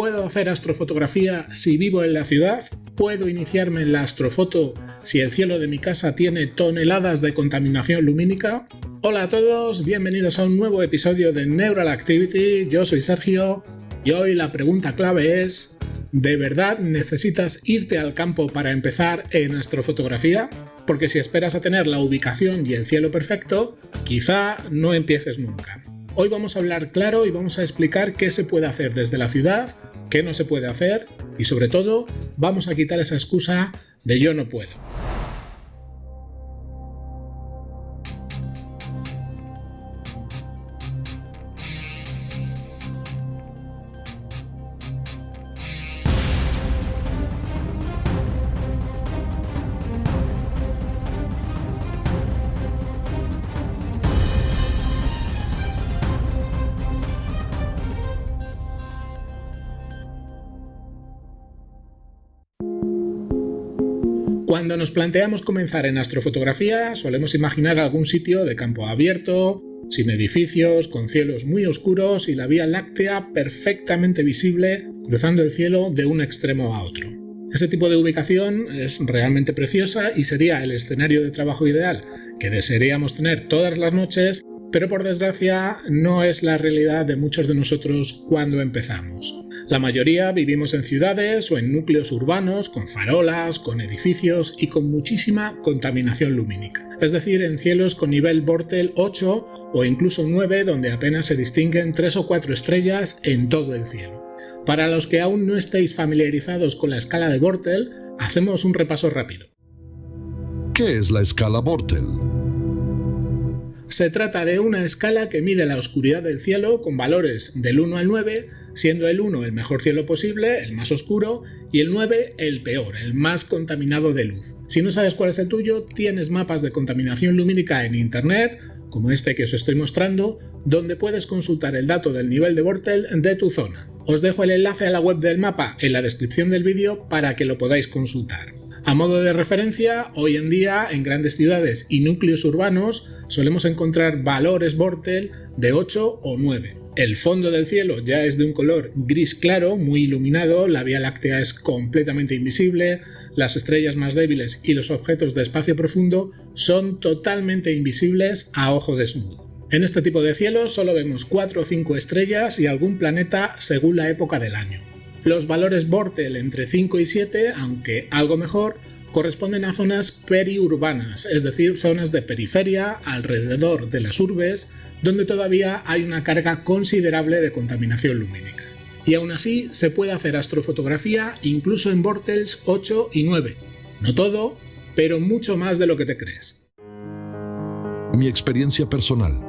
¿Puedo hacer astrofotografía si vivo en la ciudad? ¿Puedo iniciarme en la astrofoto si el cielo de mi casa tiene toneladas de contaminación lumínica? Hola a todos, bienvenidos a un nuevo episodio de Neural Activity. Yo soy Sergio y hoy la pregunta clave es: ¿de verdad necesitas irte al campo para empezar en astrofotografía? Porque si esperas a tener la ubicación y el cielo perfecto, quizá no empieces nunca. Hoy vamos a hablar claro y vamos a explicar qué se puede hacer desde la ciudad, qué no se puede hacer y sobre todo vamos a quitar esa excusa de yo no puedo. Cuando nos planteamos comenzar en astrofotografía, solemos imaginar algún sitio de campo abierto, sin edificios, con cielos muy oscuros y la Vía Láctea perfectamente visible cruzando el cielo de un extremo a otro. Ese tipo de ubicación es realmente preciosa y sería el escenario de trabajo ideal que desearíamos tener todas las noches, pero por desgracia no es la realidad de muchos de nosotros cuando empezamos. La mayoría vivimos en ciudades o en núcleos urbanos con farolas, con edificios y con muchísima contaminación lumínica. Es decir, en cielos con nivel Bortle 8 o incluso 9 donde apenas se distinguen 3 o 4 estrellas en todo el cielo. Para los que aún no estéis familiarizados con la escala de Bortle, hacemos un repaso rápido. ¿Qué es la escala Bortle? Se trata de una escala que mide la oscuridad del cielo con valores del 1 al 9, siendo el 1 el mejor cielo posible, el más oscuro, y el 9 el peor, el más contaminado de luz. Si no sabes cuál es el tuyo, tienes mapas de contaminación lumínica en internet, como este que os estoy mostrando, donde puedes consultar el dato del nivel de Bortle de tu zona. Os dejo el enlace a la web del mapa en la descripción del vídeo para que lo podáis consultar. A modo de referencia, hoy en día en grandes ciudades y núcleos urbanos solemos encontrar valores Bortle de 8 o 9. El fondo del cielo ya es de un color gris claro, muy iluminado, la Vía Láctea es completamente invisible, las estrellas más débiles y los objetos de espacio profundo son totalmente invisibles a ojo desnudo. En este tipo de cielo solo vemos 4 o 5 estrellas y algún planeta según la época del año. Los valores Bortle entre 5 y 7, aunque algo mejor, corresponden a zonas periurbanas, es decir, zonas de periferia alrededor de las urbes, donde todavía hay una carga considerable de contaminación lumínica. Y aún así se puede hacer astrofotografía incluso en Bortles 8 y 9. No todo, pero mucho más de lo que te crees. Mi experiencia personal.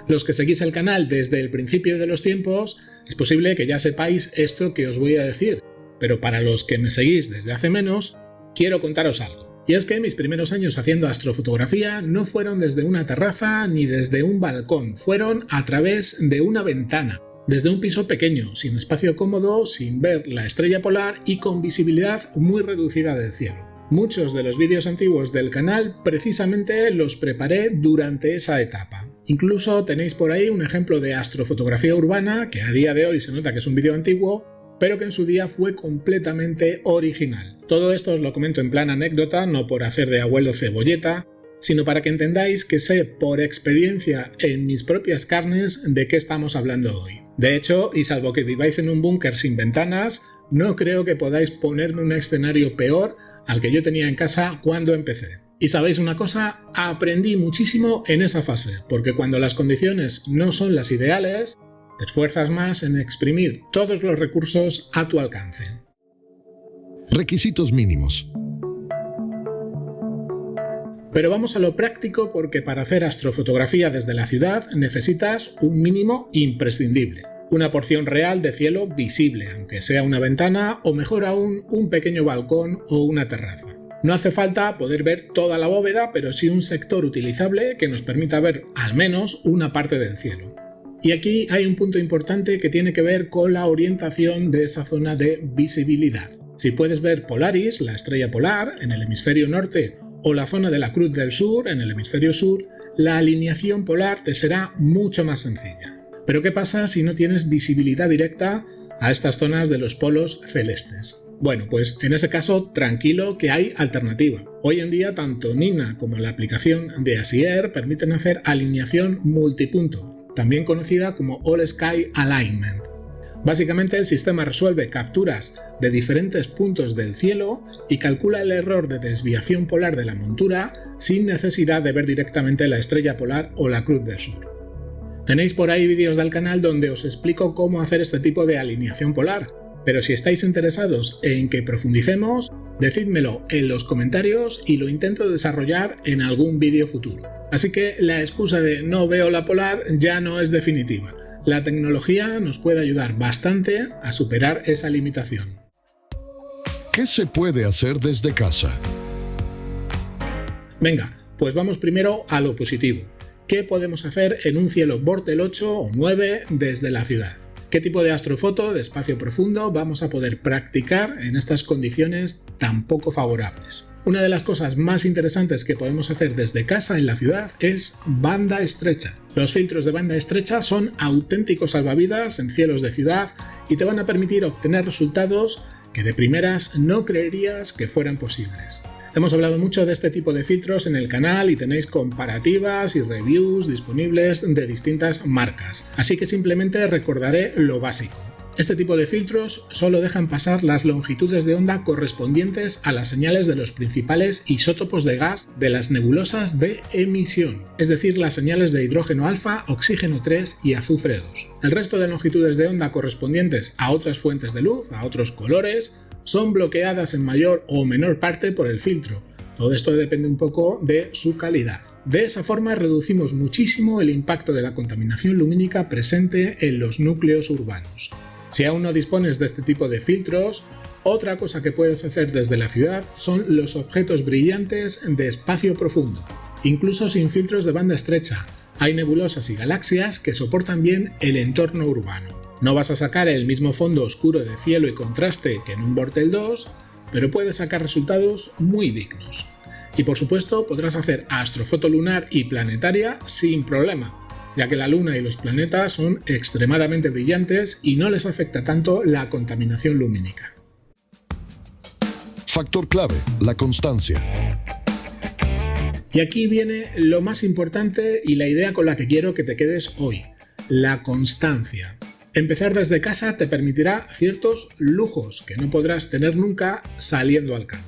Los que seguís el canal desde el principio de los tiempos, es posible que ya sepáis esto que os voy a decir, pero para los que me seguís desde hace menos, quiero contaros algo. Y es que mis primeros años haciendo astrofotografía no fueron desde una terraza ni desde un balcón, fueron a través de una ventana, desde un piso pequeño, sin espacio cómodo, sin ver la estrella polar y con visibilidad muy reducida del cielo. Muchos de los vídeos antiguos del canal precisamente los preparé durante esa etapa. Incluso tenéis por ahí un ejemplo de astrofotografía urbana que a día de hoy se nota que es un vídeo antiguo, pero que en su día fue completamente original. Todo esto os lo comento en plan anécdota, no por hacer de abuelo cebolleta, sino para que entendáis que sé por experiencia en mis propias carnes de qué estamos hablando hoy. De hecho, y salvo que viváis en un búnker sin ventanas, no creo que podáis ponerme un escenario peor al que yo tenía en casa cuando empecé. Y sabéis una cosa, aprendí muchísimo en esa fase, porque cuando las condiciones no son las ideales, te esfuerzas más en exprimir todos los recursos a tu alcance. Requisitos mínimos. Pero vamos a lo práctico porque para hacer astrofotografía desde la ciudad necesitas un mínimo imprescindible. Una porción real de cielo visible, aunque sea una ventana o mejor aún un pequeño balcón o una terraza. No hace falta poder ver toda la bóveda, pero sí un sector utilizable que nos permita ver al menos una parte del cielo. Y aquí hay un punto importante que tiene que ver con la orientación de esa zona de visibilidad. Si puedes ver Polaris, la estrella polar, en el hemisferio norte, o la zona de la Cruz del Sur, en el hemisferio sur, la alineación polar te será mucho más sencilla. Pero ¿qué pasa si no tienes visibilidad directa a estas zonas de los polos celestes? Bueno, pues en ese caso tranquilo que hay alternativa. Hoy en día tanto Nina como la aplicación de Asier permiten hacer alineación multipunto, también conocida como All Sky Alignment. Básicamente el sistema resuelve capturas de diferentes puntos del cielo y calcula el error de desviación polar de la montura sin necesidad de ver directamente la estrella polar o la Cruz del Sur. Tenéis por ahí vídeos del canal donde os explico cómo hacer este tipo de alineación polar, pero si estáis interesados en que profundicemos, decídmelo en los comentarios y lo intento desarrollar en algún vídeo futuro. Así que la excusa de no veo la polar ya no es definitiva. La tecnología nos puede ayudar bastante a superar esa limitación. ¿Qué se puede hacer desde casa? Venga, pues vamos primero a lo positivo. ¿Qué podemos hacer en un cielo Bortle 8 o 9 desde la ciudad? ¿Qué tipo de astrofoto de espacio profundo vamos a poder practicar en estas condiciones tan poco favorables? Una de las cosas más interesantes que podemos hacer desde casa en la ciudad es banda estrecha. Los filtros de banda estrecha son auténticos salvavidas en cielos de ciudad y te van a permitir obtener resultados que de primeras no creerías que fueran posibles. Hemos hablado mucho de este tipo de filtros en el canal y tenéis comparativas y reviews disponibles de distintas marcas, así que simplemente recordaré lo básico. Este tipo de filtros solo dejan pasar las longitudes de onda correspondientes a las señales de los principales isótopos de gas de las nebulosas de emisión, es decir, las señales de hidrógeno alfa, oxígeno 3 y azufre 2. El resto de longitudes de onda correspondientes a otras fuentes de luz, a otros colores, son bloqueadas en mayor o menor parte por el filtro. Todo esto depende un poco de su calidad. De esa forma reducimos muchísimo el impacto de la contaminación lumínica presente en los núcleos urbanos. Si aún no dispones de este tipo de filtros, otra cosa que puedes hacer desde la ciudad son los objetos brillantes de espacio profundo, incluso sin filtros de banda estrecha. Hay nebulosas y galaxias que soportan bien el entorno urbano. No vas a sacar el mismo fondo oscuro de cielo y contraste que en un Bortle 2, pero puedes sacar resultados muy dignos. Y por supuesto podrás hacer astrofoto lunar y planetaria sin problema, ya que la Luna y los planetas son extremadamente brillantes y no les afecta tanto la contaminación lumínica. Factor clave, la constancia. Y aquí viene lo más importante y la idea con la que quiero que te quedes hoy, la constancia. Empezar desde casa te permitirá ciertos lujos que no podrás tener nunca saliendo al campo.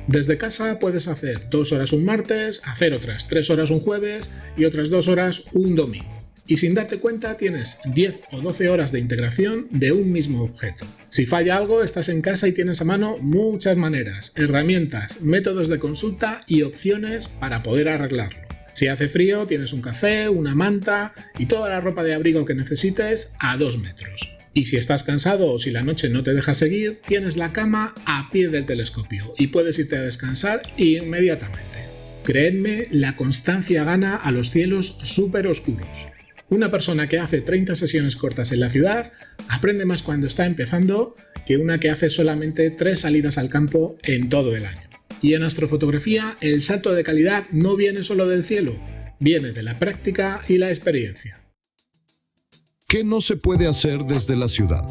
Desde casa puedes hacer 2 horas un martes, hacer otras 3 horas un jueves y otras 2 horas un domingo. Y sin darte cuenta tienes 10 o 12 horas de integración de un mismo objeto. Si falla algo, estás en casa y tienes a mano muchas maneras, herramientas, métodos de consulta y opciones para poder arreglarlo. Si hace frío, tienes un café, una manta y toda la ropa de abrigo que necesites a 2 metros. Y si estás cansado o si la noche no te deja seguir, tienes la cama a pie del telescopio y puedes irte a descansar inmediatamente. Creedme, la constancia gana a los cielos súper oscuros. Una persona que hace 30 sesiones cortas en la ciudad aprende más cuando está empezando que una que hace solamente 3 salidas al campo en todo el año. Y en astrofotografía el salto de calidad no viene solo del cielo, viene de la práctica y la experiencia. ¿Qué no se puede hacer desde la ciudad?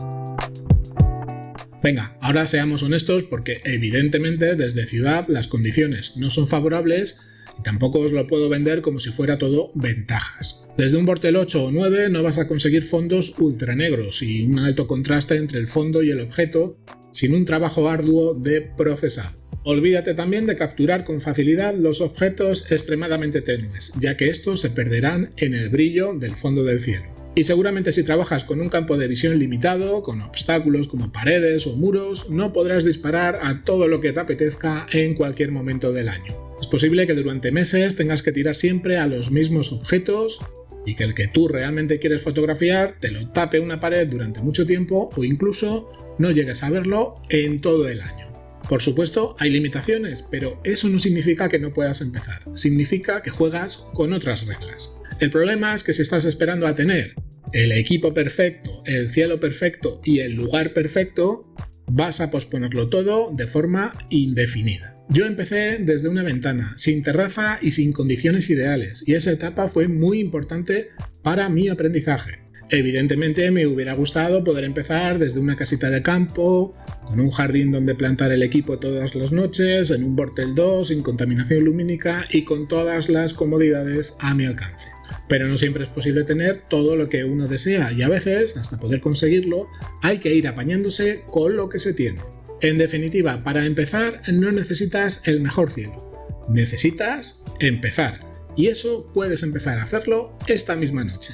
Venga, ahora seamos honestos porque evidentemente desde ciudad las condiciones no son favorables y tampoco os lo puedo vender como si fuera todo ventajas. Desde un Bortle 8 o 9 no vas a conseguir fondos ultranegros y un alto contraste entre el fondo y el objeto sin un trabajo arduo de procesado. Olvídate también de capturar con facilidad los objetos extremadamente tenues, ya que estos se perderán en el brillo del fondo del cielo. Y seguramente si trabajas con un campo de visión limitado, con obstáculos como paredes o muros, no podrás disparar a todo lo que te apetezca en cualquier momento del año. Es posible que durante meses tengas que tirar siempre a los mismos objetos y que el que tú realmente quieres fotografiar te lo tape una pared durante mucho tiempo o incluso no llegues a verlo en todo el año. Por supuesto, hay limitaciones, pero eso no significa que no puedas empezar. Significa que juegas con otras reglas. El problema es que si estás esperando a tener el equipo perfecto, el cielo perfecto y el lugar perfecto, vas a posponerlo todo de forma indefinida. Yo empecé desde una ventana, sin terraza y sin condiciones ideales, y esa etapa fue muy importante para mi aprendizaje. Evidentemente me hubiera gustado poder empezar desde una casita de campo, con un jardín donde plantar el equipo todas las noches, en un Vortel 2, sin contaminación lumínica y con todas las comodidades a mi alcance. Pero no siempre es posible tener todo lo que uno desea y a veces, hasta poder conseguirlo, hay que ir apañándose con lo que se tiene. En definitiva, para empezar no necesitas el mejor cielo, necesitas empezar. Y eso puedes empezar a hacerlo esta misma noche.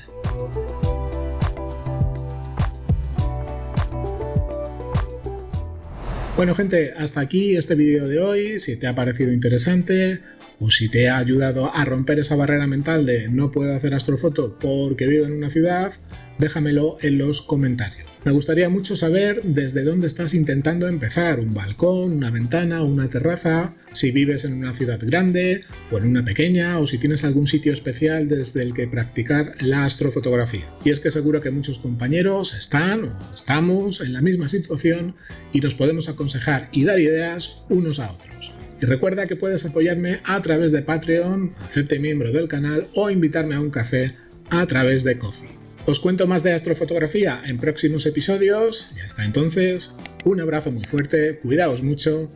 Bueno gente, hasta aquí este vídeo de hoy. Si te ha parecido interesante o si te ha ayudado a romper esa barrera mental de no puedo hacer astrofoto porque vivo en una ciudad, déjamelo en los comentarios. Me gustaría mucho saber desde dónde estás intentando empezar, un balcón, una ventana o una terraza, si vives en una ciudad grande o en una pequeña, o si tienes algún sitio especial desde el que practicar la astrofotografía. Y es que seguro que muchos compañeros están o estamos en la misma situación y nos podemos aconsejar y dar ideas unos a otros. Y recuerda que puedes apoyarme a través de Patreon, hacerte miembro del canal o invitarme a un café a través de Ko-fi. Os cuento más de astrofotografía en próximos episodios y hasta entonces, un abrazo muy fuerte, cuidaos mucho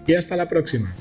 y hasta la próxima.